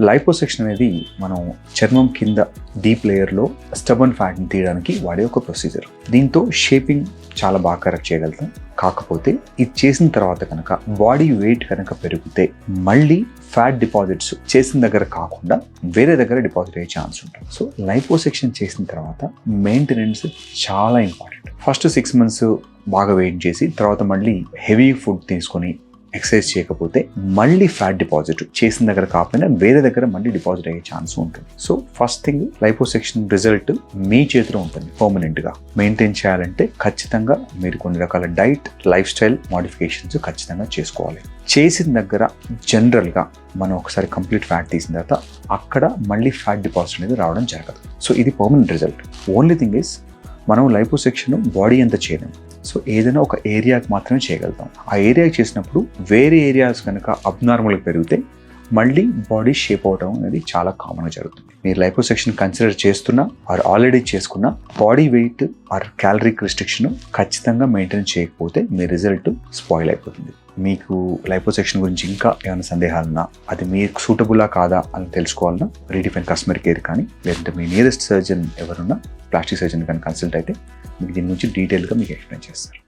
Liposuction అనేది మనం చర్మం కింద డీప్ లేయర్లో స్టబన్ ఫ్యాట్ని తీయడానికి వాడే ఒక ప్రొసీజర్. దీంతో షేపింగ్ చాలా బాగా కరెక్ట్ చేయగలుగుతాం. కాకపోతే ఇది చేసిన తర్వాత కనుక బాడీ వెయిట్ కనుక పెరిగితే మళ్ళీ ఫ్యాట్ డిపాజిట్స్ చేసిన దగ్గర కాకుండా వేరే దగ్గర డిపాజిట్ అయ్యే ఛాన్స్ ఉంటుంది. సో లైపోసెక్షన్ చేసిన తర్వాత మెయింటెనెన్స్ చాలా ఇంపార్టెంట్. ఫస్ట్ 6 months బాగా వెయిట్ చేసి తర్వాత మళ్ళీ హెవీ ఫుడ్ తీసుకొని ఎక్సర్సైజ్ చేయకపోతే మళ్ళీ ఫ్యాట్ డిపాజిట్ చేసిన దగ్గర కాకపోయినా వేరే దగ్గర మళ్ళీ డిపాజిట్ అయ్యే ఛాన్స్ ఉంటుంది. So first thing, liposuction result మీ చేతిలో ఉంటుంది. పర్మనెంట్గా మెయింటైన్ చేయాలంటే ఖచ్చితంగా మీరు కొన్ని రకాల డైట్, లైఫ్ స్టైల్ మోడిఫికేషన్స్ ఖచ్చితంగా చేసుకోవాలి. చేసిన దగ్గర జనరల్గా మనం ఒకసారి కంప్లీట్ ఫ్యాట్ తీసిన తర్వాత అక్కడ మళ్ళీ ఫ్యాట్ డిపాజిట్ అనేది రావడం జరగదు. సో ఇది permanent result. Only thing is మనం లైపోసెక్షన్ బాడీ అంతా చేయలేము. సో ఏదైనా ఒక ఏరియాకి మాత్రమే చేయగలుగుతాం. ఆ ఏరియాకి చేసినప్పుడు వేరే ఏరియాస్ కనుక అబ్నార్మల్గా పెరిగితే మళ్ళీ బాడీ షేప్ అవడం అనేది చాలా కామన్గా జరుగుతుంది. మీరు లైపోసెక్షన్ కన్సిడర్ చేస్తున్నా ఆర్ ఆల్రెడీ చేసుకున్న బాడీ వెయిట్ ఆర్ క్యాలరీక్ రిస్ట్రిక్షన్ ఖచ్చితంగా మెయింటైన్ చేయకపోతే మీ రిజల్ట్ స్పాయిల్ అయిపోతుంది. మీకు లైపోసెక్షన్ గురించి ఇంకా ఏమైనా సందేహాలున్నా, అది మీకు సూటబుల్లా కాదా అని తెలుసుకోవాలన్నా రీడిఫైన్ కస్టమర్ కేర్ కానీ లేదంటే మీ నియరెస్ట్ సర్జన్ ఎవరున్నా ప్లాస్టిక్ సర్జన్ కానీ కన్సల్ట్ అయితే మీకు దీని నుంచి డీటెయిల్గా మీకు ఎక్స్ప్లెయిన్ చేస్తారు.